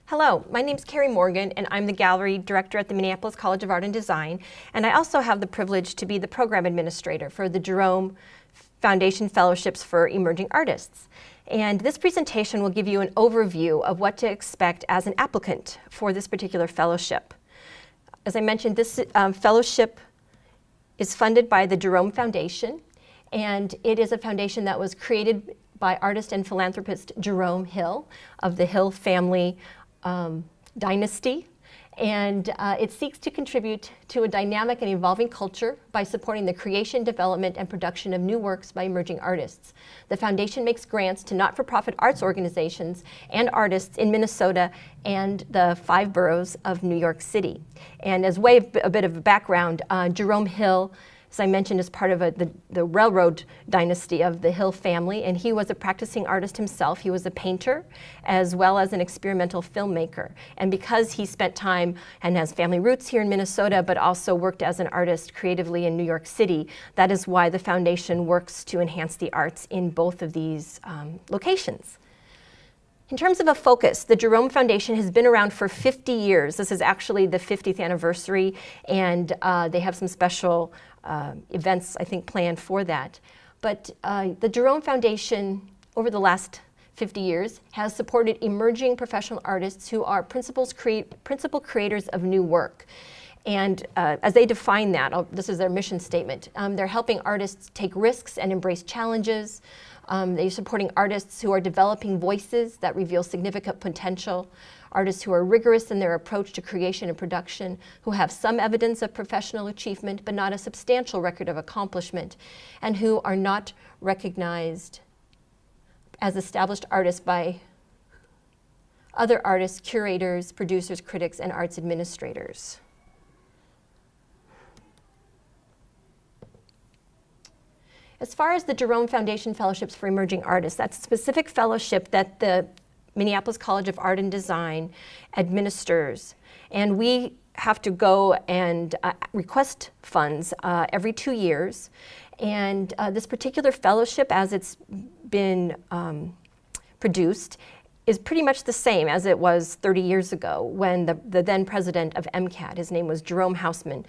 Hello, my name is Kerry Morgan, and I'm the Gallery Director at the Minneapolis College of Art and Design, and I also have the privilege to be the Program Administrator for the Jerome Foundation Fellowships for Emerging Artists. And this presentation will give you an overview of what to expect as an applicant for this particular fellowship. As I mentioned, this fellowship is funded by the Jerome Foundation, and it is a foundation that was created by artist and philanthropist Jerome Hill of the Hill family dynasty, and it seeks to contribute to a dynamic and evolving culture by supporting the creation, development, and production of new works by emerging artists. The foundation makes grants to not-for-profit arts organizations and artists in Minnesota and the 5 boroughs of New York City. And as a bit of a background, Jerome Hill, as I mentioned, is part of the railroad dynasty of the Hill family, and he was a practicing artist himself. He was a painter as well as an experimental filmmaker. And because he spent time and has family roots here in Minnesota, but also worked as an artist creatively in New York City, that is why the foundation works to enhance the arts in both of these locations. In terms of a focus, the Jerome Foundation has been around for 50 years. This is actually the 50th anniversary, and they have some special events, I think, planned for that. But the Jerome Foundation, over the last 50 years, has supported emerging professional artists who are principal creators of new work. And as they define that, this is their mission statement, they're helping artists take risks and embrace challenges. They're supporting artists who are developing voices that reveal significant potential, artists who are rigorous in their approach to creation and production, who have some evidence of professional achievement but not a substantial record of accomplishment, and who are not recognized as established artists by other artists, curators, producers, critics, and arts administrators. As far as the Jerome Foundation Fellowships for Emerging Artists, that's a specific fellowship that the Minneapolis College of Art and Design administers. And we have to go and request funds every 2 years. And this particular fellowship, as it's been produced, is pretty much the same as it was 30 years ago when the then president of MCAD, his name was Jerome Hausman,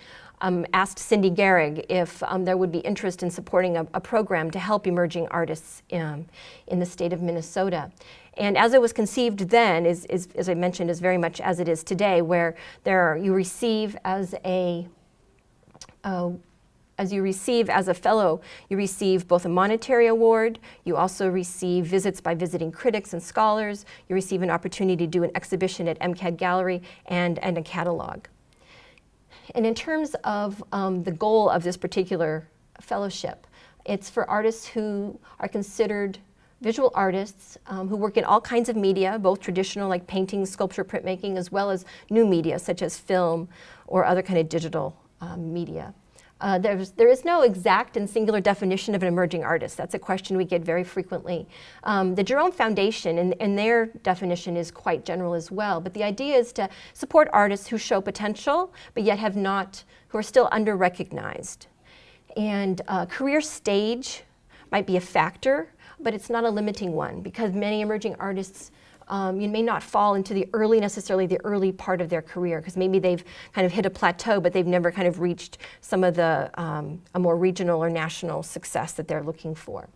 asked Cindy Garrig if there would be interest in supporting a program to help emerging artists in the state of Minnesota. And as it was conceived then, is as I mentioned, is very much as it is today, where you receive as a fellow, you receive both a monetary award, you also receive visits by visiting critics and scholars, you receive an opportunity to do an exhibition at MCAD Gallery and a catalog. And in terms of the goal of this particular fellowship, it's for artists who are considered visual artists who work in all kinds of media, both traditional like painting, sculpture, printmaking, as well as new media such as film or other kind of digital media. There is no exact and singular definition of an emerging artist. That's a question we get very frequently. The Jerome Foundation, and their definition is quite general as well, but the idea is to support artists who show potential, but yet who are still under-recognized. And career stage might be a factor, but it's not a limiting one, because many emerging artists you may not fall into necessarily the early part of their career, because maybe they've kind of hit a plateau, but they've never kind of reached some of the a more regional or national success that they're looking for.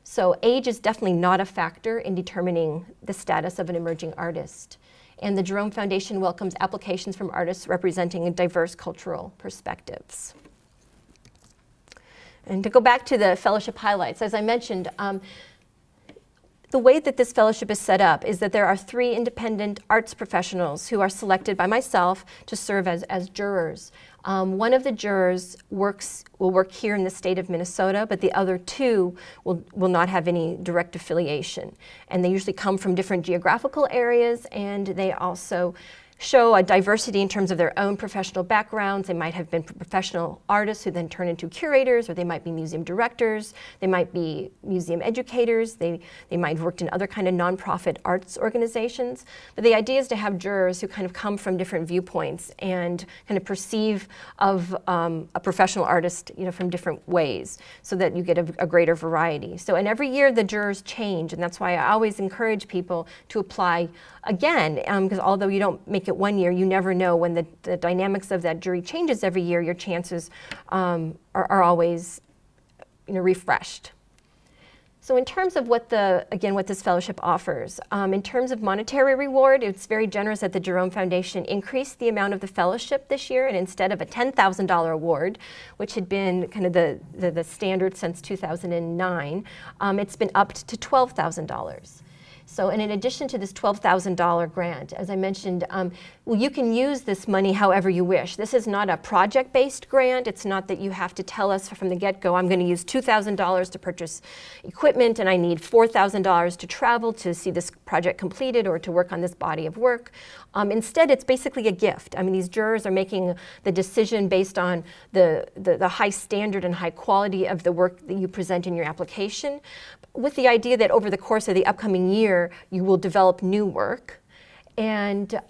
So age is definitely not a factor in determining the status of an emerging artist. And the Jerome Foundation welcomes applications from artists representing diverse cultural perspectives. And to go back to the fellowship highlights, as I mentioned, the way that this fellowship is set up is that there are 3 independent arts professionals who are selected by myself to serve as jurors. One of the jurors will work here in the state of Minnesota, but the other 2 will not have any direct affiliation. And they usually come from different geographical areas, and they also show a diversity in terms of their own professional backgrounds. They might have been professional artists who then turn into curators, or they might be museum directors, they might be museum educators, they might have worked in other kind of nonprofit arts organizations. But the idea is to have jurors who kind of come from different viewpoints and kind of perceive of a professional artist, from different ways, so that you get a greater variety. So, and every year the jurors change, and that's why I always encourage people to apply again, because although you don't make it one year, you never know when the dynamics of that jury changes every year. Your chances are always refreshed. So in terms of what this fellowship offers, in terms of monetary reward, it's very generous that the Jerome Foundation increased the amount of the fellowship this year, and instead of a $10,000 award, which had been kind of the standard since 2009, it's been upped to $12,000. So, and in addition to this $12,000 grant, as I mentioned, you can use this money however you wish. This is not a project-based grant. It's not that you have to tell us from the get-go, I'm going to use $2,000 to purchase equipment, and I need $4,000 to travel to see this project completed or to work on this body of work. Instead, it's basically a gift. I mean, these jurors are making the decision based on the high standard and high quality of the work that you present in your application, with the idea that over the course of the upcoming year, you will develop new work. And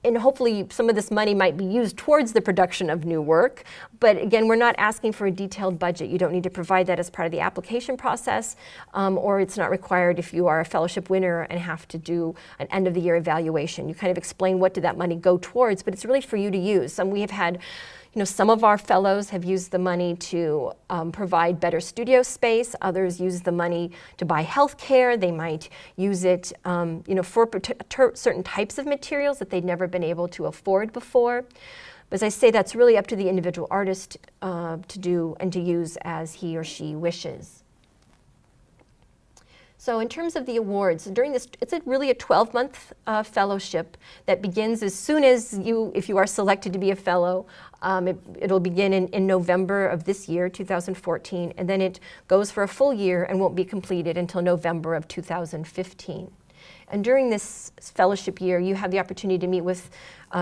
hopefully some of this money might be used towards the production of new work. But again, we're not asking for a detailed budget. You don't need to provide that as part of the application process, or it's not required if you are a fellowship winner and have to do an end of the year evaluation. You kind of explain what did that money go towards, but it's really for you to use. We have had, some of our fellows have used the money to provide better studio space. Others use the money to buy health care. They might use it for certain types of materials that they'd never been able to afford before. But as I say, that's really up to the individual artist to do and to use as he or she wishes. So in terms of the awards, during this, it's really a 12-month fellowship that begins as soon as if you are selected to be a fellow. It'll begin in November of this year, 2014, and then it goes for a full year and won't be completed until November of 2015. And during this fellowship year, you have the opportunity to meet with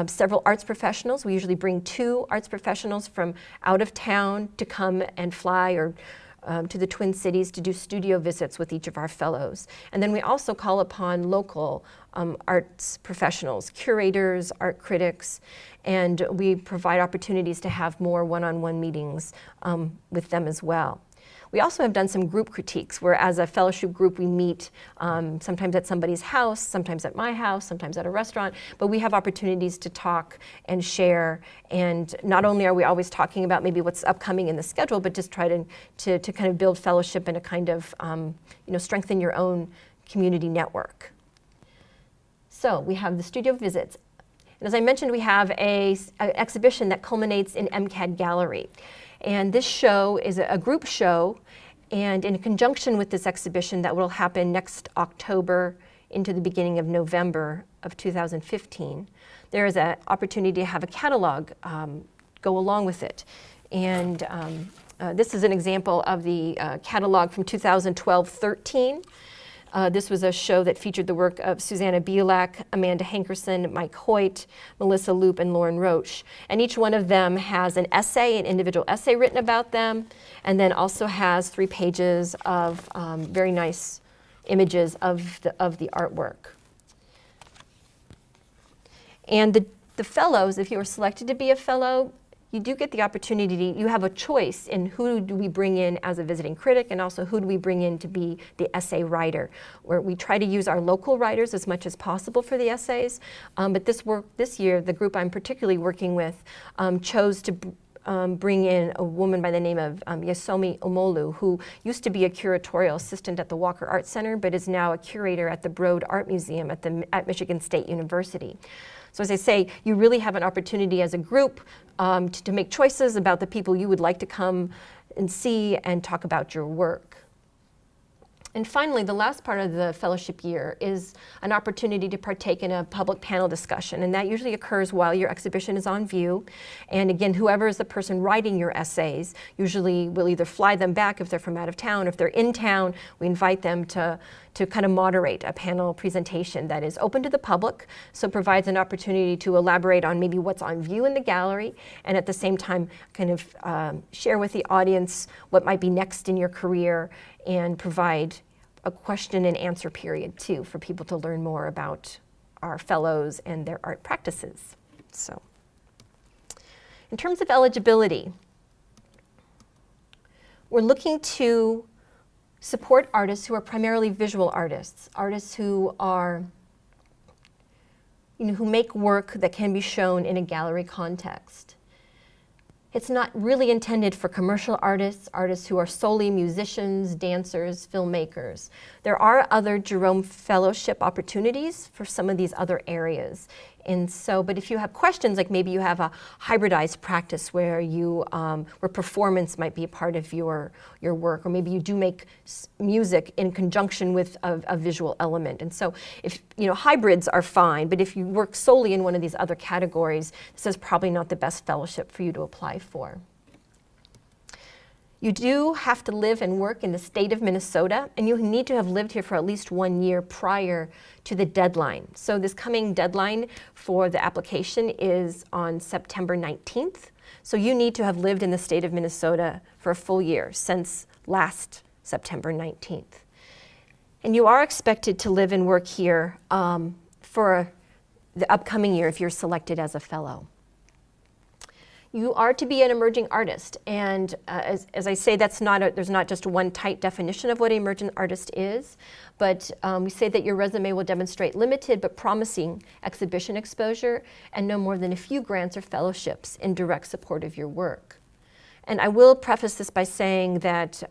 several arts professionals. We usually bring 2 arts professionals from out of town to come and fly or to the Twin Cities to do studio visits with each of our fellows. And then we also call upon local arts professionals, curators, art critics, and we provide opportunities to have more one-on-one meetings with them as well. We also have done some group critiques where as a fellowship group we meet sometimes at somebody's house, sometimes at my house, sometimes at a restaurant, but we have opportunities to talk and share, and not only are we always talking about maybe what's upcoming in the schedule, but just try to kind of build fellowship and to kind of strengthen your own community network. So we have the studio visits. And as I mentioned, we have an exhibition that culminates in MCAD Gallery. And this show is a group show, and in conjunction with this exhibition that will happen next October into the beginning of November of 2015, there is an opportunity to have a catalog go along with it. And this is an example of the catalog from 2012-13. This was a show that featured the work of Susanna Bielak, Amanda Hankerson, Mike Hoyt, Melissa Loop, and Lauren Roche. And each one of them has an essay, an individual essay written about them, and then also has 3 pages of very nice images of the artwork. And the fellows, if you are selected to be a fellow, you do get the opportunity, you have a choice in who do we bring in as a visiting critic, and also who do we bring in to be the essay writer, where we try to use our local writers as much as possible for the essays. But this year, the group I'm particularly working with chose to bring in a woman by the name of Yasomi Omolu, who used to be a curatorial assistant at the Walker Art Center, but is now a curator at the Broad Art Museum at Michigan State University. So as I say, you really have an opportunity as a group to make choices about the people you would like to come and see and talk about your work. And finally, the last part of the fellowship year is an opportunity to partake in a public panel discussion, and that usually occurs while your exhibition is on view. And again, whoever is the person writing your essays usually will either fly them back if they're from out of town. If they're in town, we invite them to kind of moderate a panel presentation that is open to the public, so provides an opportunity to elaborate on maybe what's on view in the gallery, and at the same time kind of share with the audience what might be next in your career, and provide a question and answer period too for people to learn more about our fellows and their art practices. So, in terms of eligibility, we're looking to support artists who are primarily visual artists, artists who are, who make work that can be shown in a gallery context. It's not really intended for commercial artists, artists who are solely musicians, dancers, filmmakers. There are other Jerome Fellowship opportunities for some of these other areas. And so, but if you have questions, like maybe you have a hybridized practice where where performance might be a part of your work, or maybe you do make music in conjunction with a visual element. And so, if hybrids are fine, but if you work solely in one of these other categories, this is probably not the best fellowship for you to apply for. You do have to live and work in the state of Minnesota, and you need to have lived here for at least 1 year prior to the deadline. So this coming deadline for the application is on September 19th. So you need to have lived in the state of Minnesota for a full year since last September 19th. And you are expected to live and work here for the upcoming year if you're selected as a fellow. You are to be an emerging artist, and as I say, there's not just one tight definition of what an emerging artist is, but we say that your resume will demonstrate limited but promising exhibition exposure and no more than a few grants or fellowships in direct support of your work. And I will preface this by saying that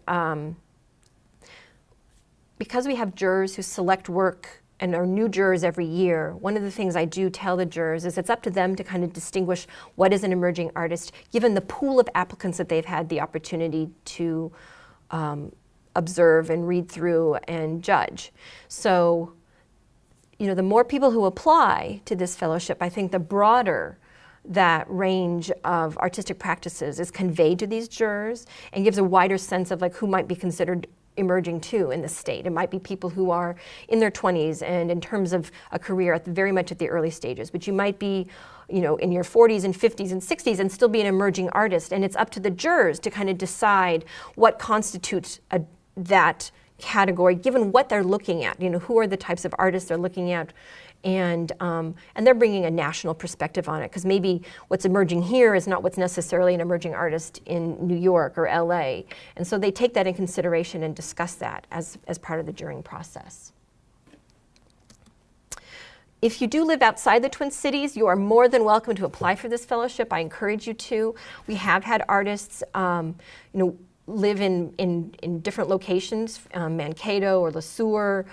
because we have jurors who select work and are new jurors every year, one of the things I do tell the jurors is it's up to them to kind of distinguish what is an emerging artist, given the pool of applicants that they've had the opportunity to observe and read through and judge. So, the more people who apply to this fellowship, I think the broader that range of artistic practices is conveyed to these jurors and gives a wider sense of who might be considered emerging too in the state. It might be people who are in their 20s and in terms of a career very much at the early stages, but you might be in your 40s and 50s and 60s and still be an emerging artist, and it's up to the jurors to kind of decide what constitutes that category given what they're looking at, who are the types of artists they're looking at, and they're bringing a national perspective on it, because maybe what's emerging here is not what's necessarily an emerging artist in New York or LA. And so they take that in consideration and discuss that as part of the juring process. If you do live outside the Twin Cities, you are more than welcome to apply for this fellowship. I encourage you to. We have had artists live in different locations, Mankato or LeSueur,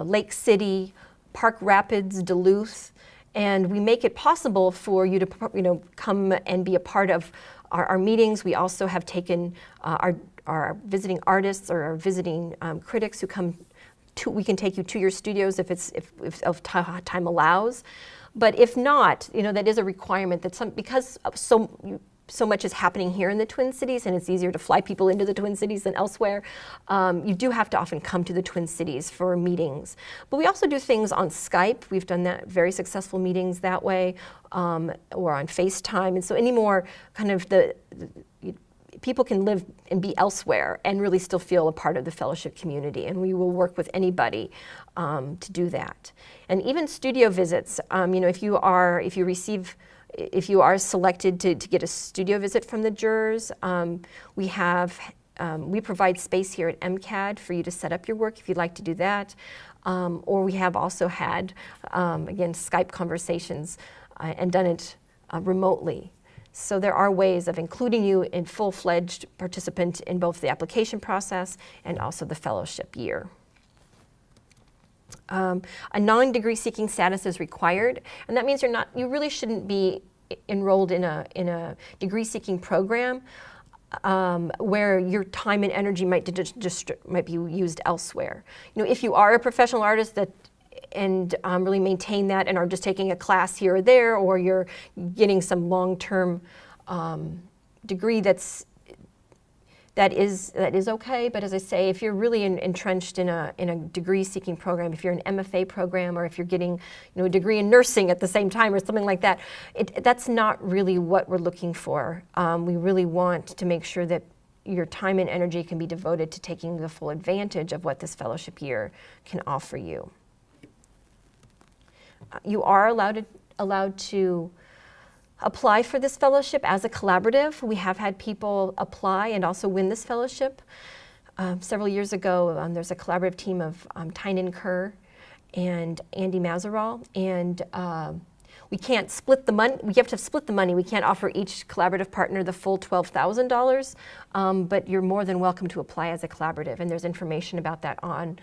Lake City, Park Rapids, Duluth, and we make it possible for you to come and be a part of our meetings. We also have taken our visiting artists or our visiting critics who come to. We can take you to your studios if time allows, but if not, that is a requirement that because so much is happening here in the Twin Cities, and it's easier to fly people into the Twin Cities than elsewhere. You do have to often come to the Twin Cities for meetings. But we also do things on Skype. We've done that, very successful meetings that way, or on FaceTime. And so any more kind of people can live and be elsewhere and really still feel a part of the fellowship community. And we will work with anybody to do that. And even studio visits, if you are selected to get a studio visit from the jurors, we provide space here at MCAD for you to set up your work if you'd like to do that. Or we have also had, again, Skype conversations and done it remotely. So there are ways of including you in full-fledged participant in both the application process and also the fellowship year. A non-degree seeking status is required, and that means you really shouldn't be enrolled in a degree seeking program where your time and energy might be used elsewhere. You know, if you are a professional artist and really maintain that and are just taking a class here or there, or you're getting some long-term degree that is okay. But as I say, if you're really entrenched in a degree-seeking program, if you're an MFA program, or if you're getting, you know, a degree in nursing at the same time or something like that, that's not really what we're looking for. We really want to make sure that your time and energy can be devoted to taking the full advantage of what this fellowship year can offer you. You are allowed to apply for this fellowship as a collaborative. We have had people apply and also win this fellowship. Several years ago, there's a collaborative team of Tynan Kerr and Andy Mazeral, and we can't split the money. We have to split the money. We can't offer each collaborative partner the full $12,000, but you're more than welcome to apply as a collaborative, and there's information about that on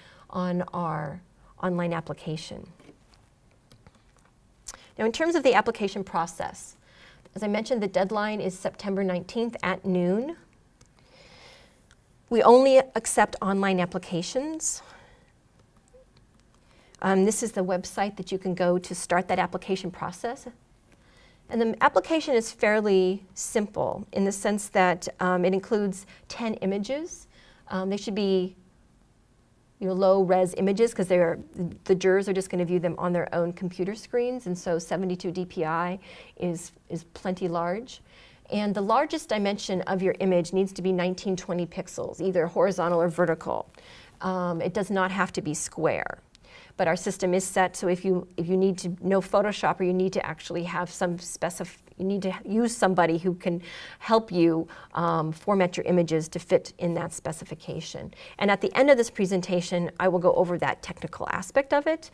our online application. Now, in terms of the application process, as I mentioned, the deadline is September 19th at noon. We only accept online applications. This is the website that you can go to start that application process. And the application is fairly simple in the sense that it includes 10 images. They should be low-res images because the jurors are just going to view them on their own computer screens, and so 72 dpi is plenty large. And the largest dimension of your image needs to be 1920 pixels, either horizontal or vertical. It does not have to be square. But our system is set so if you need to know Photoshop, or you need to actually have you need to use somebody who can help you format your images to fit in that specification. And at the end of this presentation, I will go over that technical aspect of it,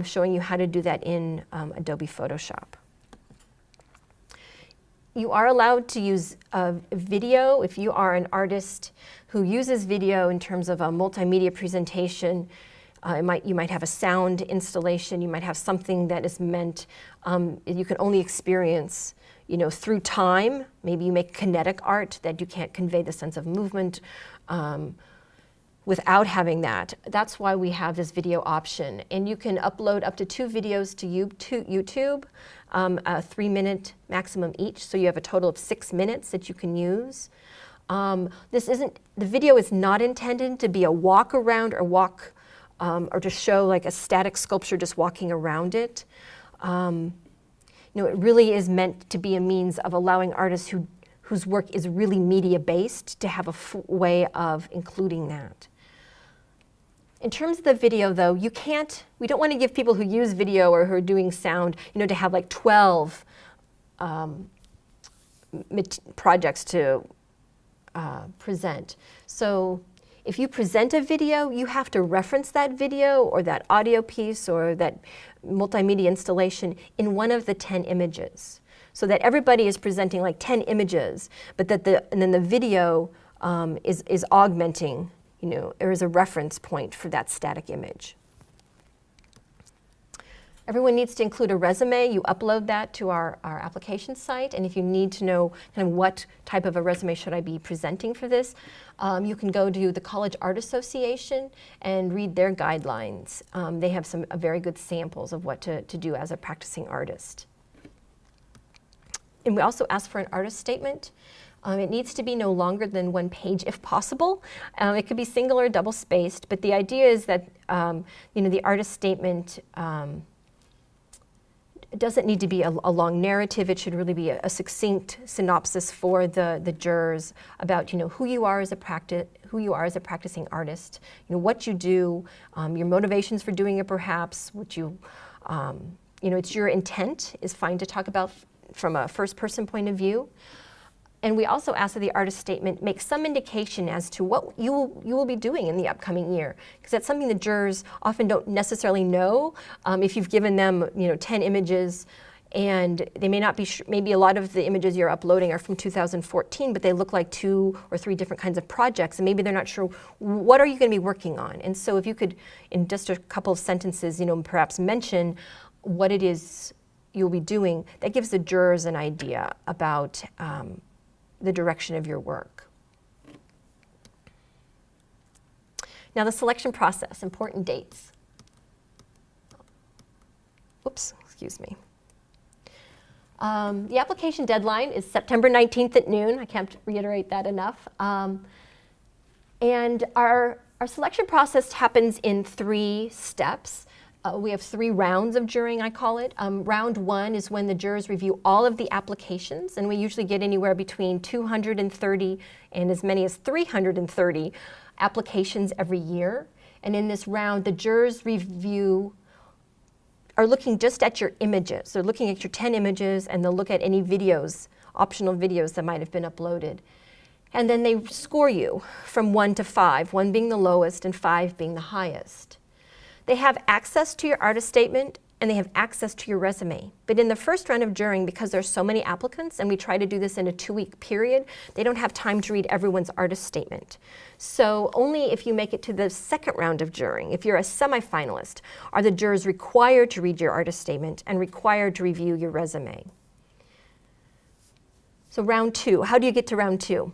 showing you how to do that in Adobe Photoshop. You are allowed to use video if you are an artist who uses video in terms of a multimedia presentation. You might have a sound installation. You might have something that is meant you can only experience, through time. Maybe you make kinetic art that you can't convey the sense of movement without having that. That's why we have this video option. And you can upload up to 2 videos to YouTube, a 3-minute maximum each. So you have a total of 6 minutes that you can use. The video is not intended to be a walk around or to show like a static sculpture just walking around it. It really is meant to be a means of allowing artists whose work is really media-based to have a way of including that. In terms of the video, though, we don't want to give people who use video or who are doing sound, to have like 12 projects to present. So if you present a video, you have to reference that video or that audio piece or that multimedia installation in one of the 10 images, so that everybody is presenting like 10 images, but and then the video is augmenting, there is a reference point for that static image. Everyone needs to include a resume. You upload that to our application site, and if you need to know kind of what type of a resume should I be presenting for this, you can go to the College Art Association and read their guidelines. They have some very good samples of what to do as a practicing artist. And we also ask for an artist statement. It needs to be no longer than 1 page if possible. It could be single or double spaced, but the idea is that the artist statement it doesn't need to be a long narrative. It should really be a succinct synopsis for the jurors about who you are as a practicing artist, what you do, your motivations for doing it, perhaps what it's your intent is fine to talk about from a first-person point of view. And we also ask that the artist statement make some indication as to what you will be doing in the upcoming year, because that's something the jurors often don't necessarily know. If you've given them 10 images, and they may not be maybe a lot of the images you're uploading are from 2014, but they look like 2 or 3 different kinds of projects, and maybe they're not sure what are you going to be working on. And so if you could, in just a couple of sentences, perhaps mention what it is you'll be doing, that gives the jurors an idea about the direction of your work. Now the selection process, important dates. Oops, excuse me. The application deadline is September 19th at noon. I can't reiterate that enough. And our selection process happens in 3 steps. We have 3 rounds of jurying, I call it. Round 1 is when the jurors review all of the applications, and we usually get anywhere between 230 and as many as 330 applications every year. And in this round, the jurors are looking just at your images. They're looking at your 10 images, and they'll look at any videos, optional videos that might have been uploaded. And then they score you from 1 to 5, 1 being the lowest and 5 being the highest. They have access to your artist statement and they have access to your resume. But in the first round of jurying, because there's so many applicants and we try to do this in a 2-week period, they don't have time to read everyone's artist statement. So only if you make it to the second round of jurying, if you're a semifinalist, are the jurors required to read your artist statement and required to review your resume. So round 2, how do you get to round 2?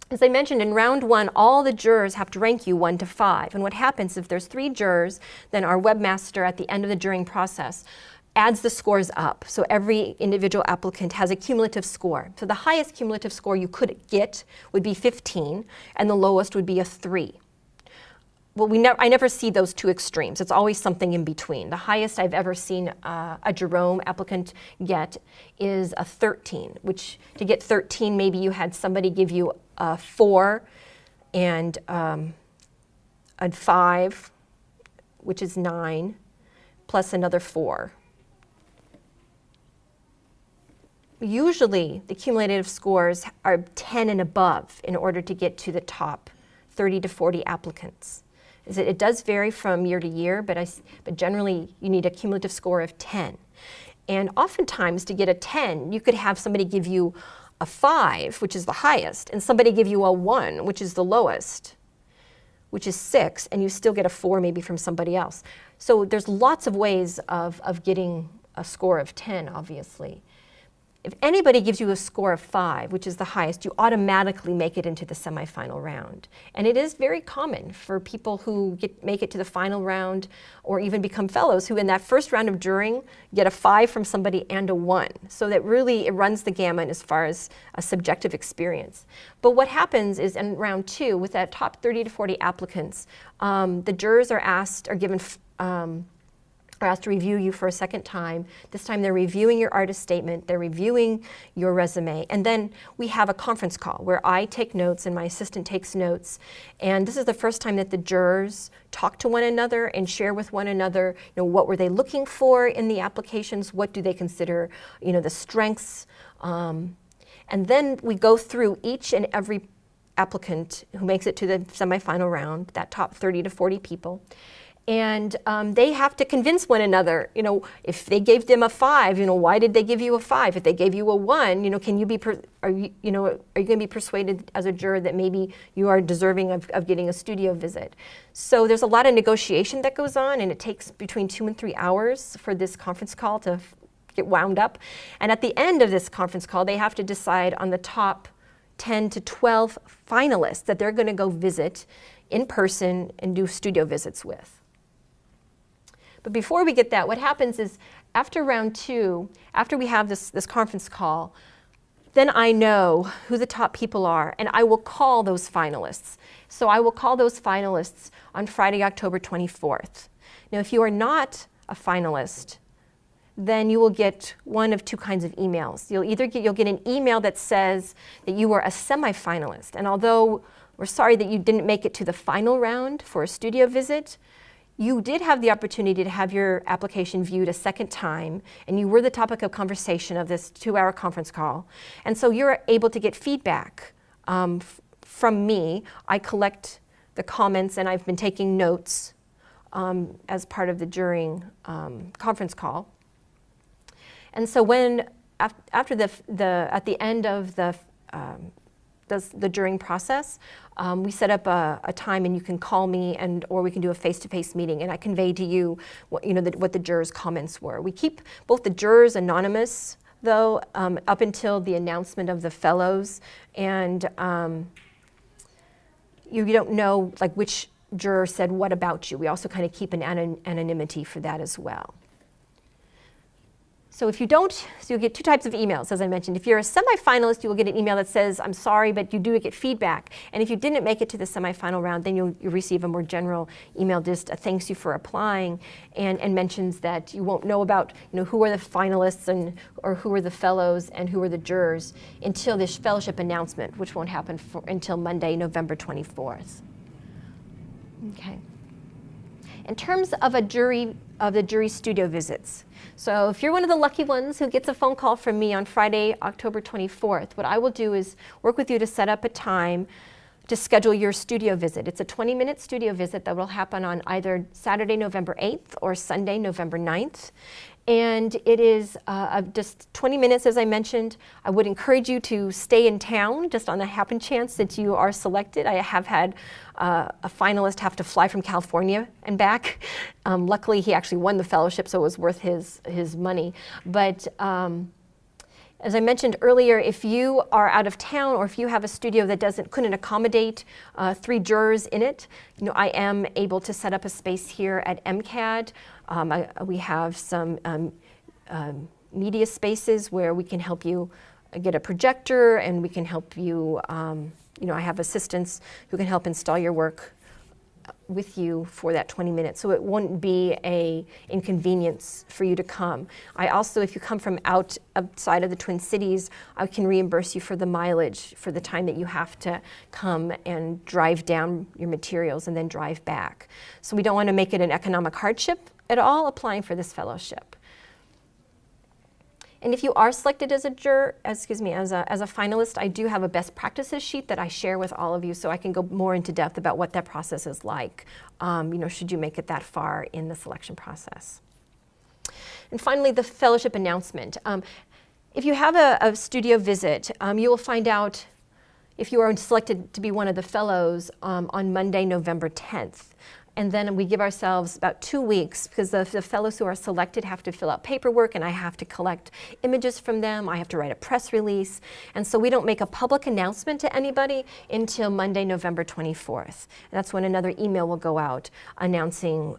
As I mentioned, in round 1, all the jurors have to rank you 1 to 5. And what happens if there's 3 jurors, then our webmaster at the end of the jurying process adds the scores up. So every individual applicant has a cumulative score. So the highest cumulative score you could get would be 15, and the lowest would be a 3. Well, I never see those 2 extremes. It's always something in between. The highest I've ever seen a Jerome applicant get is a 13, which to get 13, maybe you had somebody give you a 4 and a 5, which is 9, plus another 4. Usually, the cumulative scores are 10 and above in order to get to the top 30 to 40 applicants. It does vary from year to year, but generally you need a cumulative score of 10. And oftentimes to get a 10, you could have somebody give you a 5, which is the highest, and somebody give you a 1, which is the lowest, which is 6, and you still get a 4 maybe from somebody else. So there's lots of ways of getting a score of 10, obviously. If anybody gives you a score of 5, which is the highest, you automatically make it into the semifinal round. And it is very common for people who make it to the final round or even become fellows who in that first round of jurying get a 5 from somebody and a 1. So that really, it runs the gamut as far as a subjective experience. But what happens is in round 2, with that top 30 to 40 applicants, the jurors are asked to review you for a second time. This time they're reviewing your artist statement, they're reviewing your resume, and then we have a conference call where I take notes and my assistant takes notes. And this is the first time that the jurors talk to one another and share with one another, what were they looking for in the applications, what do they consider, the strengths. And then we go through each and every applicant who makes it to the semifinal round, that top 30 to 40 people. And they have to convince one another, if they gave them a 5, why did they give you a 5? If they gave you a 1, are you going to be persuaded as a juror that maybe you are deserving of getting a studio visit? So there's a lot of negotiation that goes on, and it takes between 2 and 3 hours for this conference call to get wound up. And at the end of this conference call, they have to decide on the top 10 to 12 finalists that they're going to go visit in person and do studio visits with. But before we get that, what happens is after round 2, after we have this conference call, then I know who the top people are, and I will call those finalists. So I will call those finalists on Friday, October 24th. Now, if you are not a finalist, then you will get one of 2 kinds of emails. You'll get an email that says that you are a semifinalist, and although we're sorry that you didn't make it to the final round for a studio visit, you did have the opportunity to have your application viewed a second time, and you were the topic of conversation of this 2-hour conference call. And so you're able to get feedback from me. I collect the comments, and I've been taking notes as part of the jurying conference call. And so when, after at the end of the jurying process, we set up a time, and you can call me, or we can do a face-to-face meeting, and I convey to you what the jurors' comments were. We keep both the jurors anonymous, though, up until the announcement of the fellows, and you don't know which juror said, "What about you?" We also kind of keep an anonymity for that as well. So if you don't, so you'll get two types of emails, as I mentioned. If you're a semifinalist, you will get an email that says, "I'm sorry, but you do get feedback." And if you didn't make it to the semifinal round, then you'll receive a more general email, just thanks you for applying, and mentions that you won't know about, who are the finalists or who are the fellows and who are the jurors until this fellowship announcement, which won't happen until Monday, November 24th. Okay. In terms of the jury studio visits, so if you're one of the lucky ones who gets a phone call from me on Friday, October 24th, what I will do is work with you to set up a time to schedule your studio visit. It's a 20-minute studio visit that will happen on either Saturday, November 8th or Sunday, November 9th. And it is just 20 minutes, as I mentioned. I would encourage you to stay in town, just on the happen chance that you are selected. I have had a finalist have to fly from California and back. Luckily, he actually won the fellowship, so it was worth his money. But as I mentioned earlier, if you are out of town or if you have a studio that couldn't accommodate 3 jurors in it, I am able to set up a space here at MCAD. We have some media spaces where we can help you get a projector, and we can help you, I have assistants who can help install your work with you for that 20 minutes, so it won't be an inconvenience for you to come. I also, if you come from outside of the Twin Cities, I can reimburse you for the mileage for the time that you have to come and drive down your materials and then drive back. So we don't want to make it an economic hardship at all applying for this fellowship. And if you are selected as a finalist, I do have a best practices sheet that I share with all of you, so I can go more into depth about what that process is like, should you make it that far in the selection process. And finally, the fellowship announcement. If you have a studio visit, you will find out if you are selected to be one of the fellows on Monday, November 10th. And then we give ourselves about 2 weeks, because the fellows who are selected have to fill out paperwork, and I have to collect images from them. I have to write a press release. And so we don't make a public announcement to anybody until Monday, November 24th. And that's when another email will go out announcing,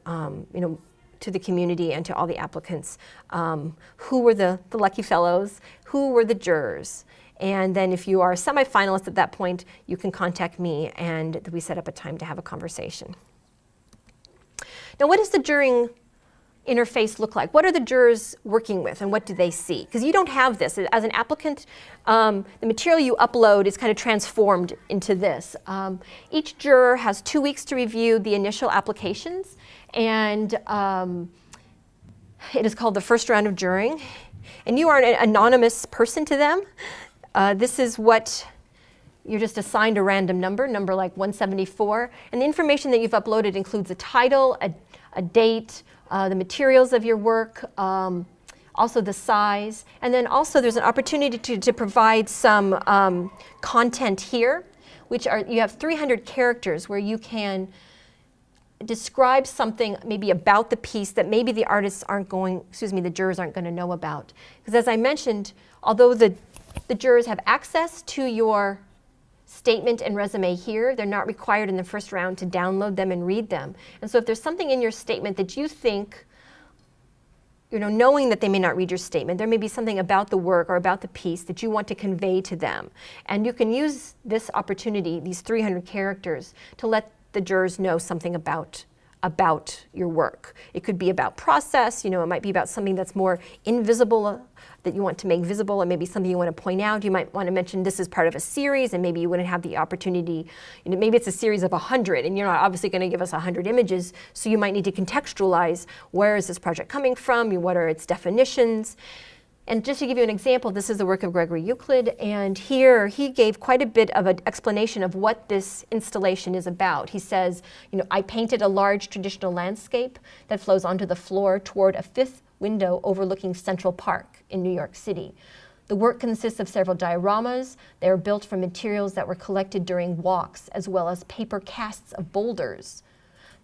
to the community and to all the applicants who were the lucky fellows, who were the jurors. And then if you are a semifinalist at that point, you can contact me, and we set up a time to have a conversation. Now, what does the jury interface look like? What are the jurors working with, and what do they see? Because you don't have this. As an applicant, the material you upload is kind of transformed into this. Each juror has 2 weeks to review the initial applications, and it is called the first round of jurying. And you are an anonymous person to them. This is what you're just assigned a random number like 174. And the information that you've uploaded includes a title, a date, the materials of your work, also the size. And then also there's an opportunity to provide some content here, you have 300 characters where you can describe something maybe about the piece that maybe the jurors aren't going to know about. Because as I mentioned, although the jurors have access to your statement and resume here, they're not required in the first round to download them and read them. And so if there's something in your statement that you think, knowing that they may not read your statement, there may be something about the work or about the piece that you want to convey to them. And you can use this opportunity, these 300 characters, to let the jurors know something about your work. It could be about process, it might be about something that's more invisible that you want to make visible, and maybe something you want to point out. You might want to mention this is part of a series, and maybe you wouldn't have the opportunity, maybe it's a series of 100, and you're not obviously going to give us 100 images, so you might need to contextualize where is this project coming from, what are its definitions. And just to give you an example, this is the work of Gregory Euclid, and here he gave quite a bit of an explanation of what this installation is about. He says, I painted a large traditional landscape that flows onto the floor toward a 5th window overlooking Central Park in New York City. The work consists of several dioramas. They are built from materials that were collected during walks, as well as paper casts of boulders.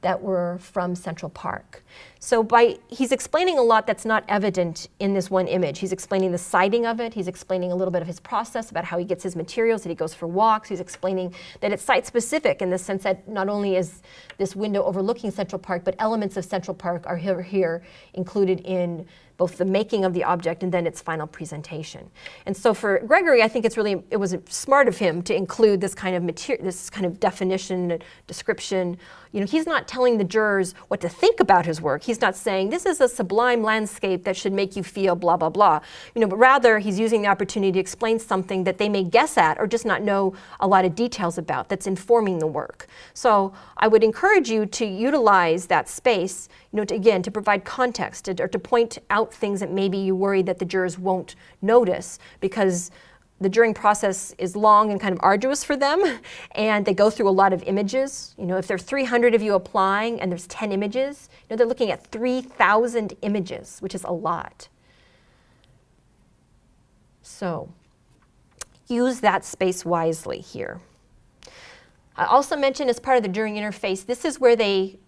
that were from Central Park. So he's explaining a lot that's not evident in this one image. He's explaining the siting of it. He's explaining a little bit of his process about how he gets his materials, that he goes for walks. He's explaining that it's site specific in the sense that not only is this window overlooking Central Park, but elements of Central Park are here included in both the making of the object and then its final presentation. And so for Gregory, I think it was smart of him to include this kind of material, this kind of definition, description. You know, he's not telling the jurors what to think about his work. He's not saying this is a sublime landscape that should make you feel blah, blah, blah. You know, but rather he's using the opportunity to explain something that they may guess at or just not know a lot of details about that's informing the work. So I would encourage you to utilize that space, you know, to provide context or to point out things that maybe you worry that the jurors won't notice because the juring process is long and kind of arduous for them, and they go through a lot of images. You know, if there are 300 of you applying and there's 10 images, you know, they're looking at 3,000 images, which is a lot. So use that space wisely here. I also mentioned as part of the juring interface, this is where they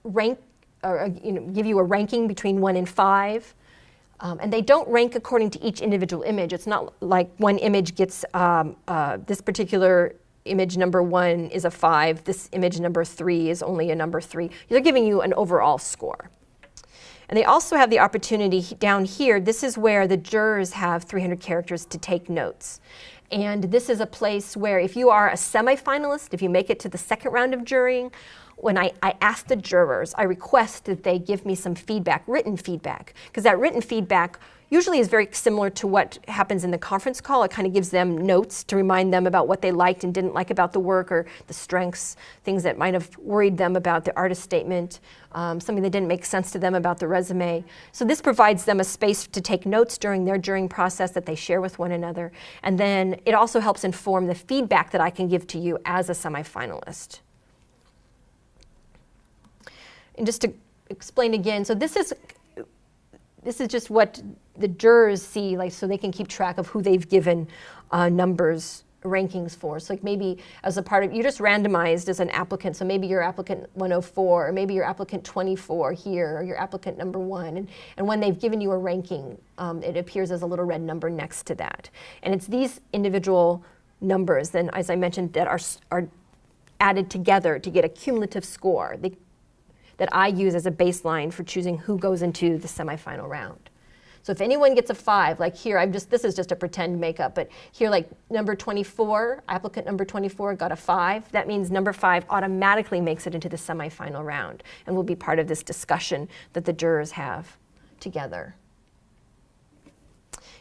rank, or give you a ranking between 1 and 5. And they don't rank according to each individual image. It's not like one image gets, this particular image number 1 is a 5, this image number 3 is only a number 3. They're giving you an overall score. And they also have the opportunity down here, this is where the jurors have 300 characters to take notes. And this is a place where if you are a semifinalist, if you make it to the second round of jurying, when I ask the jurors, I request that they give me some feedback, written feedback, because that written feedback usually is very similar to what happens in the conference call. It kind of gives them notes to remind them about what they liked and didn't like about the work, or the strengths, things that might have worried them about the artist statement, something that didn't make sense to them about the resume. So this provides them a space to take notes during their juring process that they share with one another. And then it also helps inform the feedback that I can give to you as a semifinalist. And just to explain again, so this is just what the jurors see, like, so they can keep track of who they've given numbers, rankings for. So like maybe as a part of, you just randomized as an applicant, so maybe you're applicant 104, or maybe you're applicant 24 here, or you're applicant number 1. And when they've given you a ranking, it appears as a little red number next to that. And it's these individual numbers, then, as I mentioned, that are added together to get a cumulative score that I use as a baseline for choosing who goes into the semifinal round. So if anyone gets a 5, like here, this is just a pretend makeup, but here, like number 24, applicant number 24 got a 5. That means number 5 automatically makes it into the semifinal round and will be part of this discussion that the jurors have together.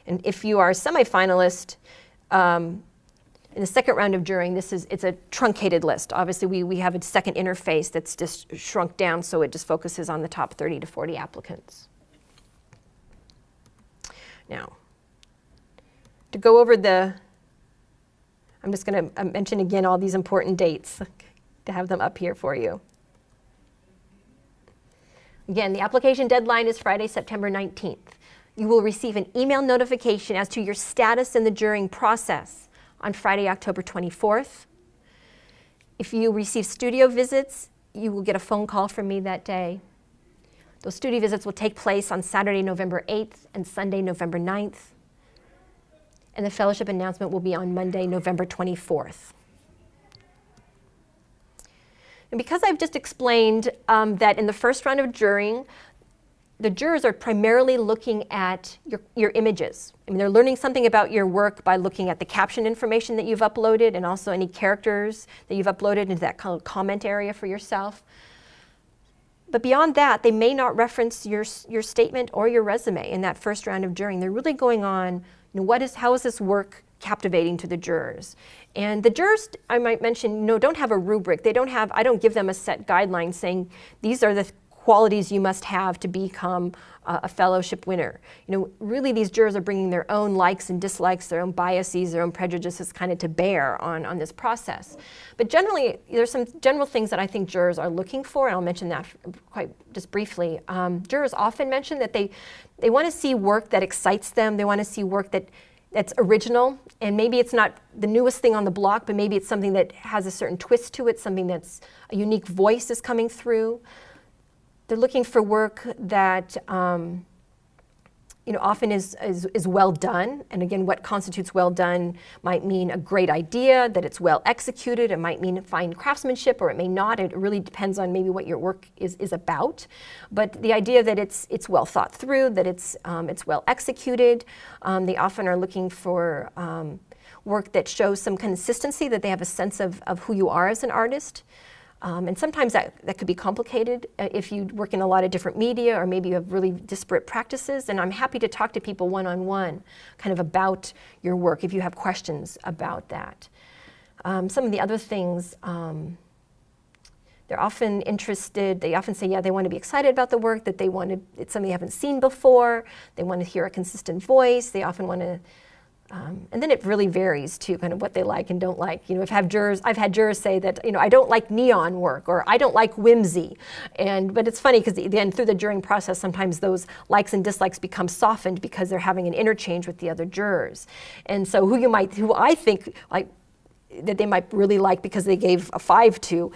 And if you are a semifinalist, in the second round of juring, it's a truncated list. Obviously, we have a second interface that's just shrunk down, so it just focuses on the top 30 to 40 applicants. Now, to go over I'm just going to mention again all these important dates to have them up here for you. Again, the application deadline is Friday, September 19th. You will receive an email notification as to your status in the juring process on Friday, October 24th. If you receive studio visits, you will get a phone call from me that day. Those studio visits will take place on Saturday, November 8th and Sunday, November 9th. And the fellowship announcement will be on Monday, November 24th. And because I've just explained that in the first round of juring, the jurors are primarily looking at your images. I mean, they're learning something about your work by looking at the caption information that you've uploaded and also any characters that you've uploaded into that kind of comment area for yourself. But beyond that, they may not reference your statement or your resume in that first round of juring. They're really going on, you know, how is this work captivating to the jurors? And the jurors, I might mention, don't have a rubric. I don't give them a set guideline saying these are the qualities you must have to become a fellowship winner. You know, really these jurors are bringing their own likes and dislikes, their own biases, their own prejudices kind of to bear on this process. But generally, there's some general things that I think jurors are looking for, and I'll mention that quite just briefly. Jurors often mention that they want to see work that excites them. They want to see work that that's original, and maybe it's not the newest thing on the block, but maybe it's something that has a certain twist to it, something that's a unique voice is coming through. They're looking for work that often is well done. And again, what constitutes well done might mean a great idea, that it's well executed. It might mean fine craftsmanship, or it may not. It really depends on maybe what your work is about. But the idea that it's well thought through, that it's well executed. They often are looking for work that shows some consistency, that they have a sense of who you are as an artist. And sometimes that could be complicated if you work in a lot of different media, or maybe you have really disparate practices. And I'm happy to talk to people one-on-one kind of about your work if you have questions about that. Some of the other things, they're often interested, they often say, yeah, they want to be excited about the work, that it's something they haven't seen before, they want to hear a consistent voice, they often want to, and then it really varies too, kind of what they like and don't like. I've had jurors say that, I don't like neon work, or I don't like whimsy. But it's funny because then through the juring process, sometimes those likes and dislikes become softened because they're having an interchange with the other jurors. And so who I think that they might really like because they gave a 5 to,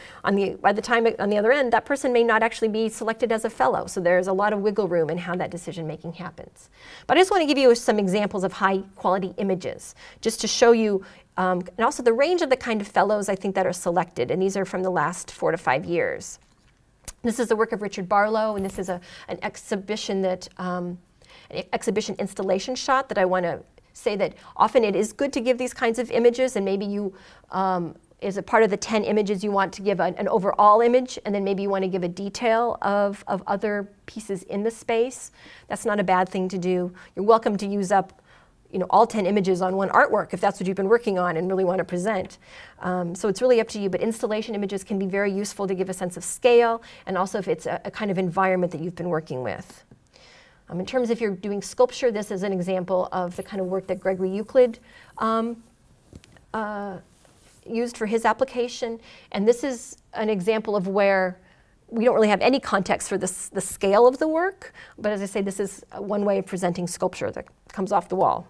by the time on the other end, that person may not actually be selected as a fellow. So there's a lot of wiggle room in how that decision making happens. But I just want to give you some examples of high quality images, just to show you, and also the range of the kind of fellows I think that are selected. And these are from the last 4 to 5 years. This is the work of Richard Barlow, and this is an exhibition installation shot that I want to say that often it is good to give these kinds of images, and maybe you, as a part of the 10 images, you want to give an overall image, and then maybe you want to give a detail of other pieces in the space. That's not a bad thing to do. You're welcome to use up all 10 images on one artwork if that's what you've been working on and really want to present. So it's really up to you, but installation images can be very useful to give a sense of scale, and also if it's a kind of environment that you've been working with. In terms of if you're doing sculpture, this is an example of the kind of work that Gregory Euclid used for his application. And this is an example of where we don't really have any context for the scale of the work. But as I say, this is one way of presenting sculpture that comes off the wall.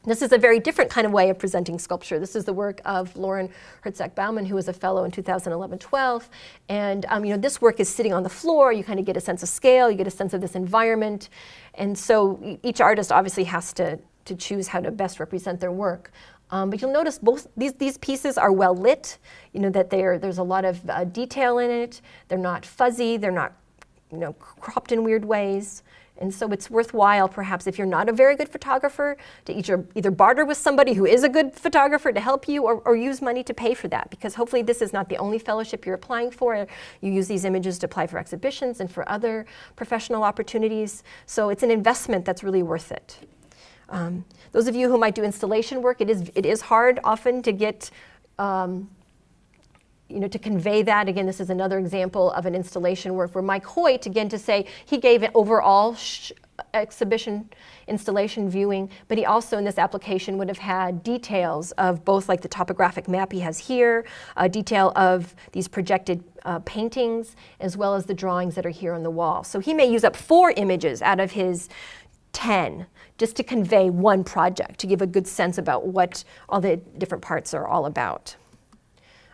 This is a very different kind of way of presenting sculpture. This is the work of Lauren Herzog-Baumann, who was a fellow in 2011-12. And this work is sitting on the floor. You kind of get a sense of scale. You get a sense of this environment. And so each artist obviously has to choose how to best represent their work. But you'll notice both these pieces are well lit. That there's a lot of detail in it. They're not fuzzy. They're not cropped in weird ways. And so it's worthwhile, perhaps, if you're not a very good photographer, to either barter with somebody who is a good photographer to help you, or use money to pay for that. Because hopefully this is not the only fellowship you're applying for. You use these images to apply for exhibitions and for other professional opportunities. So it's an investment that's really worth it. Those of you who might do installation work, it is hard often to get to convey that. Again, this is another example of an installation work where Mike Hoyt, again, to say he gave an overall exhibition installation viewing, but he also in this application would have had details of both like the topographic map he has here, a detail of these projected paintings, as well as the drawings that are here on the wall. So he may use up 4 images out of his 10 just to convey one project, to give a good sense about what all the different parts are all about.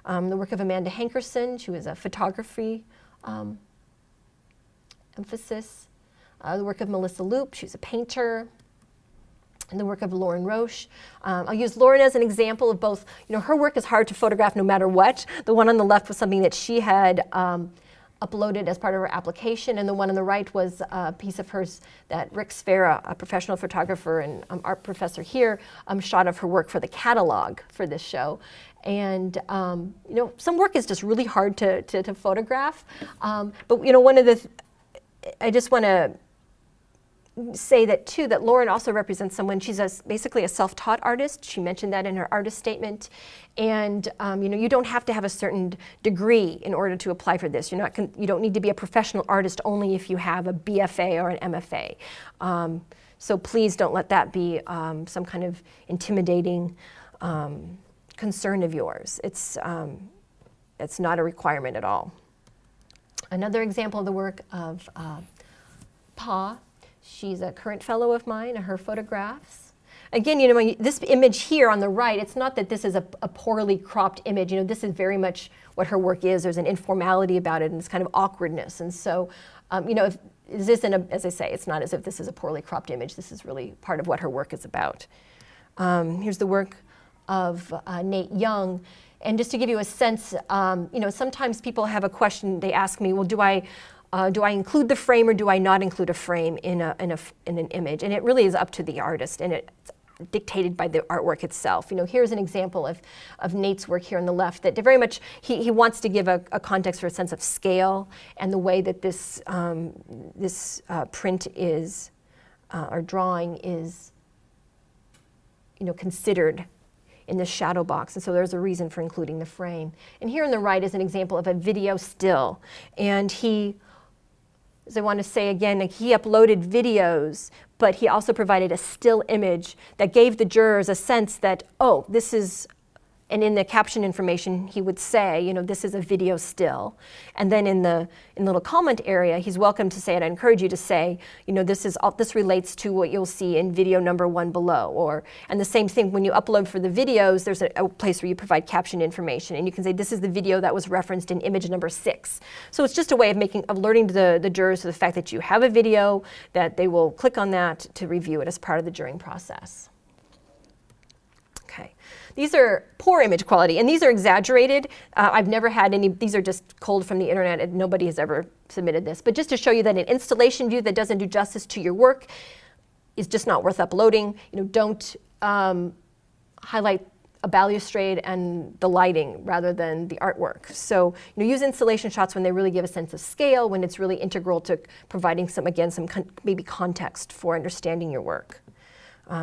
The work of Amanda Hankerson, she was a photography emphasis. The work of Melissa Loop, she's a painter. And the work of Lauren Roche. I'll use Lauren as an example of both, her work is hard to photograph no matter what. The one on the left was something that she had uploaded as part of her application, and the one on the right was a piece of hers that Rick Sfera, a professional photographer and art professor here, shot of her work for the catalog for this show. And some work is just really hard to photograph. But one of the, I just want to say that too, that Lauren also represents someone, she's basically a self-taught artist. She mentioned that in her artist statement. And you don't have to have a certain degree in order to apply for this. You don't need to be a professional artist only if you have a BFA or an MFA. So please don't let that be some kind of intimidating concern of yours. It's not a requirement at all. Another example of the work of Pa. She's a current fellow of mine, her photographs. again, this image here on the right, it's not that this is a poorly cropped image. This is very much what her work is. There's an informality about it and this kind of awkwardness. And so, if this isn't, as I say, it's not as if this is a poorly cropped image. This is really part of what her work is about. Here's the work of Nate Young. And just to give you a sense, sometimes people have a question. They ask me, well, do I include the frame or do I not include a frame in an image? And it really is up to the artist, and it's dictated by the artwork itself. Here's an example of Nate's work here on the left that very much, he wants to give a context for a sense of scale and the way that this print is, or drawing is, considered in the shadow box. And so there's a reason for including the frame. And here on the right is an example of a video still. And as I want to say again, he uploaded videos, but he also provided a still image that gave the jurors a sense that, oh, this is, and in the caption information, he would say, this is a video still. And then in the little comment area, he's welcome to say, and I encourage you to say, this relates to what you'll see in video number 1 below. And the same thing, when you upload for the videos, there's a place where you provide caption information. And you can say, this is the video that was referenced in image number 6. So it's just a way of alerting the jurors to the fact that you have a video, that they will click on that to review it as part of the juring process. Okay. These are poor image quality, and these are exaggerated. I've never had any, these are just culled from the internet, and nobody has ever submitted this. But just to show you that an installation view that doesn't do justice to your work is just not worth uploading. Don't highlight a balustrade and the lighting rather than the artwork. So use installation shots when they really give a sense of scale, when it's really integral to providing some maybe context for understanding your work.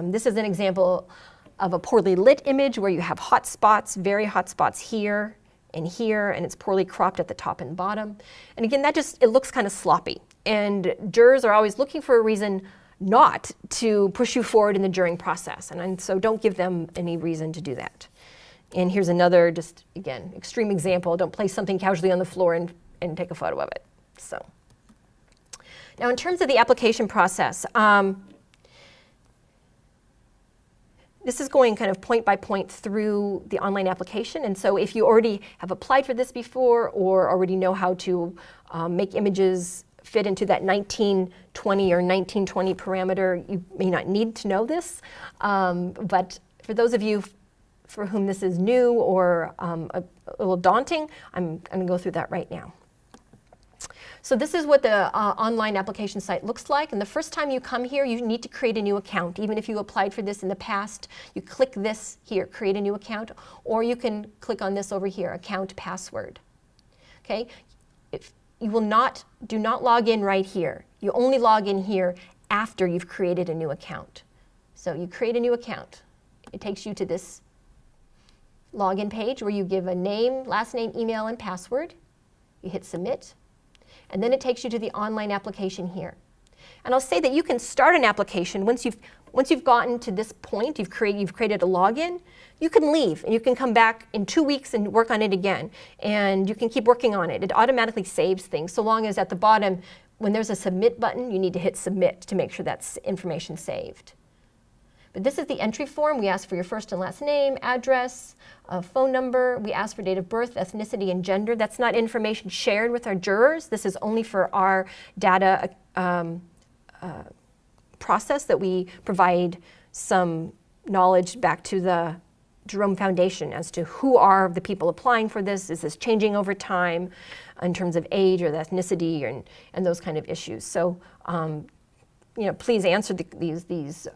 This is an example of a poorly lit image where you have hot spots, very hot spots here, and it's poorly cropped at the top and bottom. And again, it looks kind of sloppy. And jurors are always looking for a reason not to push you forward in the juring process. And so don't give them any reason to do that. And here's another, just again, extreme example. Don't place something casually on the floor and take a photo of it. So now in terms of the application process, this is going kind of point by point through the online application. And so if you already have applied for this before or already know how to make images fit into that 1920 or 1920 parameter, you may not need to know this. But for those of you for whom this is new or a little daunting, I'm going to go through that right now. So this is what the online application site looks like. And the first time you come here, you need to create a new account. Even if you applied for this in the past, you click this here, create a new account, or you can click on this over here, account password. Okay? Do not log in right here. You only log in here after you've created a new account. So you create a new account. It takes you to this login page where you give a name, last name, email, and password. You hit submit. And then it takes you to the online application here. And I'll say that you can start an application once you've gotten to this point, you've created a login, you can leave and you can come back in 2 weeks and work on it again. And you can keep working on it. It automatically saves things so long as at the bottom, when there's a submit button, you need to hit submit to make sure that's information saved. But this is the entry form. We ask for your first and last name, address, phone number. We ask for date of birth, ethnicity, and gender. That's not information shared with our jurors. This is only for our data process that we provide some knowledge back to the Jerome Foundation as to who are the people applying for this. Is this changing over time in terms of age or the ethnicity and those kind of issues? So please answer these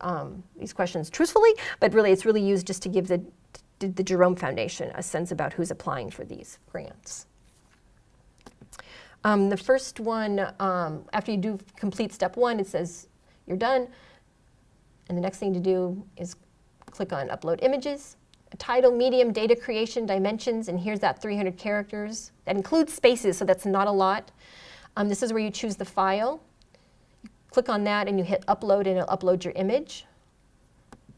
questions truthfully, but really it's really used just to give the Jerome Foundation a sense about who's applying for these grants. The first one, after you do complete step 1, it says you're done. And the next thing to do is click on upload images, a title, medium, data creation, dimensions, and here's that 300 characters. That includes spaces, so that's not a lot. This is where you choose the file. Click on that and you hit upload and it'll upload your image.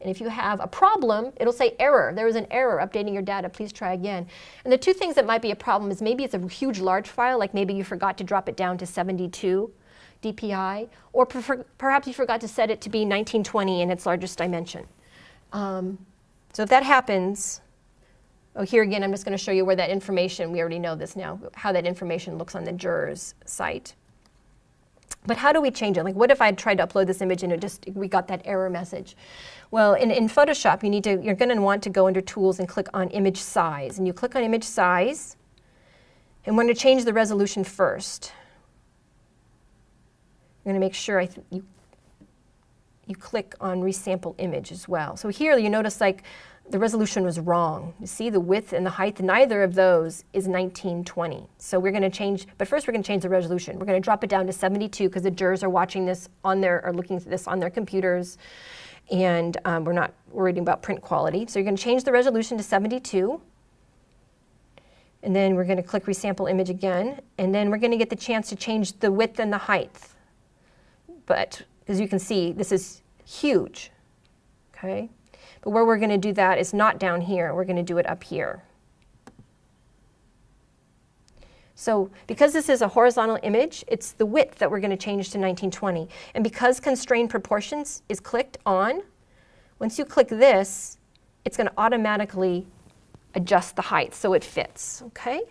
And if you have a problem, it'll say error. There is an error updating your data. Please try again. And the two things that might be a problem is maybe it's a huge, large file, like maybe you forgot to drop it down to 72 DPI, or perhaps you forgot to set it to be 1920 in its largest dimension. So if that happens, oh, here again, I'm just going to show you where that information, we already know this now, how that information looks on the juror's site. But how do we change it? Like, what if I tried to upload this image and we got that error message? Well, in Photoshop, you're going to want to go under Tools and click on Image Size. And you click on Image Size, and we're going to change the resolution first. You're going to make sure you click on Resample Image as well. So here you notice like the resolution was wrong. You see the width and the height, neither of those is 1920. So we're going to change, but first we're going to change the resolution. We're going to drop it down to 72 because the jurors are watching this on or looking at this on their computers, and we're not worried about print quality. So you're going to change the resolution to 72. And then we're going to click Resample Image again, and then we're going to get the chance to change the width and the height. But as you can see, this is huge, okay? But where we're going to do that is not down here. We're going to do it up here. So because this is a horizontal image, it's the width that we're going to change to 1920. And because Constrain Proportions is clicked on, once you click this, it's going to automatically adjust the height so it fits, okay?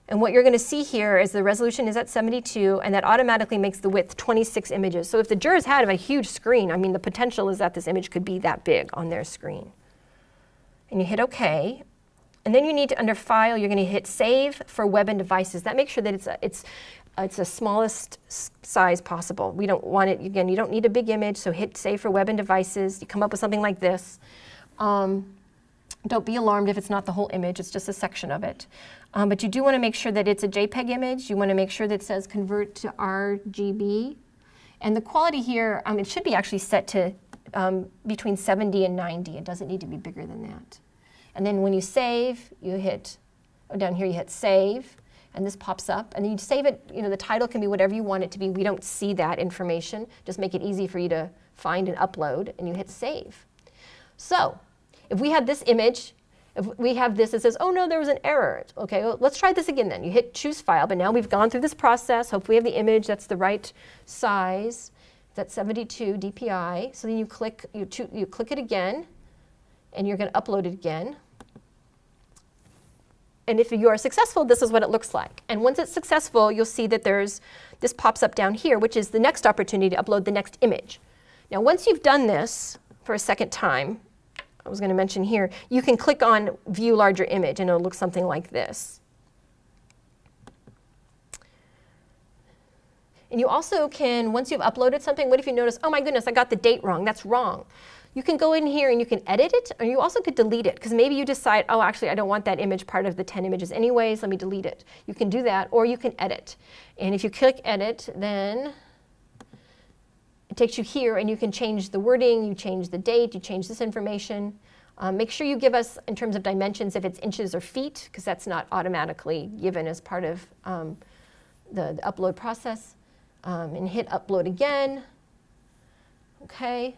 And what you're going to see here is the resolution is at 72, and that automatically makes the width 26 images. So if the jurors had a huge screen, I mean, the potential is that this image could be that big on their screen. And you hit OK. And then you need to, under File, you're going to hit Save for Web and Devices. That makes sure that it's the smallest size possible. We don't want it, again, you don't need a big image, so hit Save for Web and Devices. You come up with something like this. Don't be alarmed if it's not the whole image, it's just a section of it. But you do want to make sure that it's a JPEG image. You want to make sure that it says Convert to RGB. And the quality here, it should be actually set to between 70 and 90. It doesn't need to be bigger than that. And then when you save, you hit, down here you hit Save, and this pops up. And then you save it, the title can be whatever you want it to be. We don't see that information. Just make it easy for you to find and upload, and you hit Save. So, if we have this image, if we have this, it says, oh no, there was an error. Okay, well, let's try this again then. You hit Choose File, but now we've gone through this process. Hopefully we have the image that's the right size. That's 72 DPI. So then you click it again, and you're going to upload it again. And if you are successful, this is what it looks like. And once it's successful, you'll see that this pops up down here, which is the next opportunity to upload the next image. Now, once you've done this for a second time, I was going to mention here, you can click on View Larger Image, and it'll look something like this. And you also can, once you've uploaded something, what if you notice, oh my goodness, I got the date wrong, that's wrong. You can go in here and you can edit it, or you also could delete it, because maybe you decide, oh, actually, I don't want that image part of the 10 images anyways, let me delete it. You can do that, or you can edit. And if you click Edit, then it takes you here, and you can change the wording, you change the date, you change this information. Make sure you give us, in terms of dimensions, if it's inches or feet, because that's not automatically given as part of the upload process. And hit Upload again. Okay,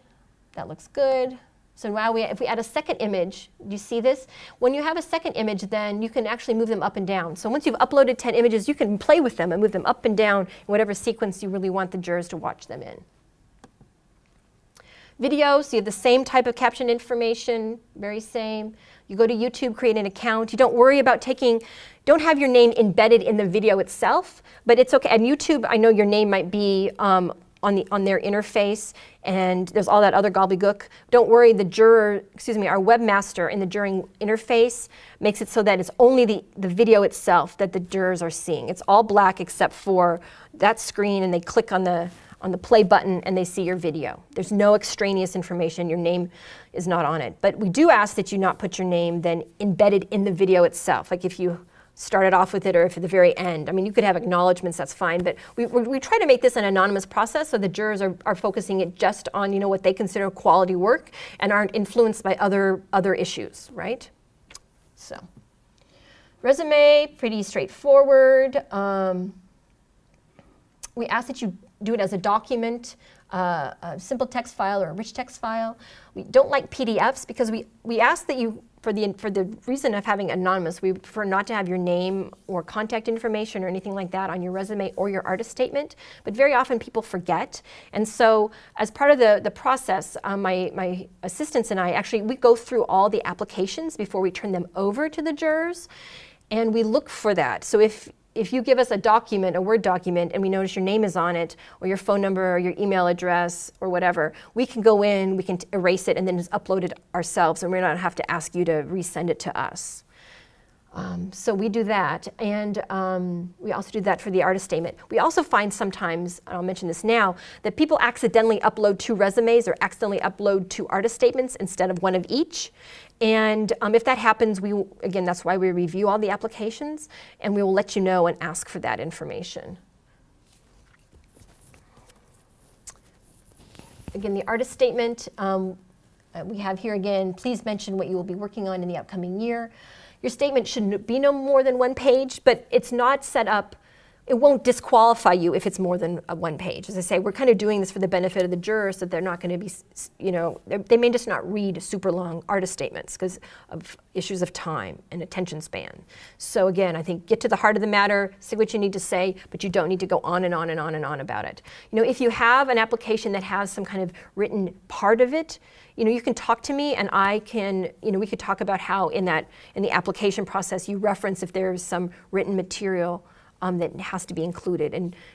that looks good. So now if we add a second image, do you see this? When you have a second image, then you can actually move them up and down. So once you've uploaded 10 images, you can play with them and move them up and down in whatever sequence you really want the jurors to watch them in. Video, so you have the same type of caption information, very same. You go to YouTube, create an account. You don't worry about don't have your name embedded in the video itself, but it's okay. And YouTube, I know your name might be on their interface, and there's all that other gobbledygook. Don't worry, our webmaster in the during interface makes it so that it's only the video itself that the jurors are seeing. It's all black except for that screen, and they click on the play button and they see your video. There's no extraneous information, your name is not on it. But we do ask that you not put your name then embedded in the video itself, like if you started off with it or if at the very end. I mean, you could have acknowledgments, that's fine, but we try to make this an anonymous process so the jurors are focusing it just on what they consider quality work and aren't influenced by other issues, right? So, resume, pretty straightforward. We ask that you do it as a document, a simple text file or a rich text file. We don't like PDFs because we ask that you for the reason of having anonymous, we prefer not to have your name or contact information or anything like that on your resume or your artist statement, but very often people forget. And so as part of the process, my assistants and I, actually, we go through all the applications before we turn them over to the jurors, and we look for that. So if you give us a document, a Word document, and we notice your name is on it, or your phone number, or your email address, or whatever, we can go in, we can erase it, and then just upload it ourselves, and we don't have to ask you to resend it to us. So we do that, and we also do that for the artist statement. We also find sometimes, and I'll mention this now, that people accidentally upload 2 resumes or accidentally upload 2 artist statements instead of one of each. And if that happens, again, that's why we review all the applications, and we will let you know and ask for that information. Again, the artist statement, we have here again, please mention what you will be working on in the upcoming year. Your statement should be no more than 1 page, but it's not set up, it won't disqualify you if it's more than 1 page. As I say, we're kind of doing this for the benefit of the jurors, so they're not going to be, they may just not read super long artist statements because of issues of time and attention span. So again, I think get to the heart of the matter, say what you need to say, but you don't need to go on and on and on and on about it. If you have an application that has some kind of written part of it, you can talk to me, and I can, we could talk about how in the application process you reference if there's some written material that has to be included.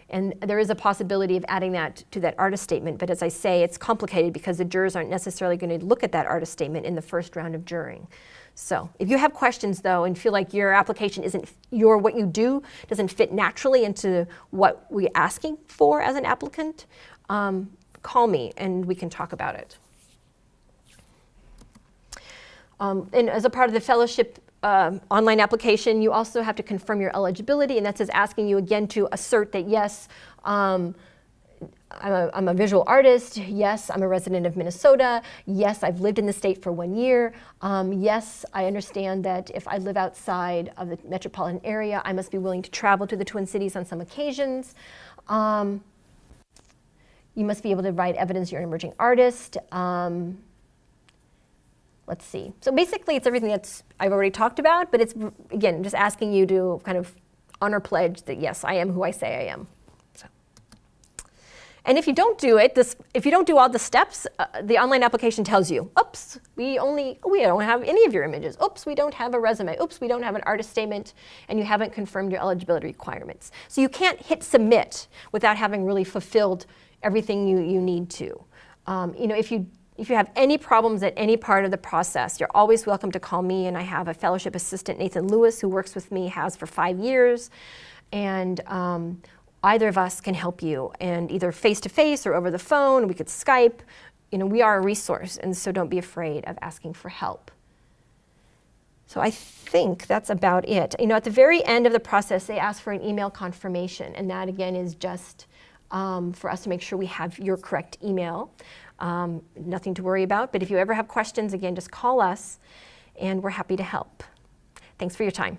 And there is a possibility of adding that to that artist statement, but as I say, it's complicated because the jurors aren't necessarily going to look at that artist statement in the first round of jurying. So if you have questions though and feel like your application what you do doesn't fit naturally into what we're asking for as an applicant, call me and we can talk about it. And as a part of the fellowship online application, you also have to confirm your eligibility, and that's just asking you again to assert that yes, I'm a visual artist, yes, I'm a resident of Minnesota, yes, I've lived in the state for 1 year, yes, I understand that if I live outside of the metropolitan area, I must be willing to travel to the Twin Cities on some occasions. You must be able to provide evidence you're an emerging artist. Let's see. So basically, it's everything I've already talked about, but it's, again, just asking you to kind of honor pledge that, yes, I am who I say I am. So. And if you don't do it, if you don't do all the steps, the online application tells you, oops, we don't have any of your images. Oops, we don't have a resume. Oops, we don't have an artist statement, and you haven't confirmed your eligibility requirements. So you can't hit without having really fulfilled everything you need to. If you have any problems at any part of the process, you're always welcome to call me, and I have a fellowship assistant, Nathan Lewis, who works with me, has for 5 years, and either of us can help you, and either face-to-face or over the phone, we could Skype. We are a resource, and so don't be afraid of asking for help. So I think that's about it. At the very end of the process, they ask for an email confirmation, and that again is just for us to make sure we have your correct email. Nothing to worry about, but if you ever have questions, again, just call us and we're happy to help. Thanks for your time.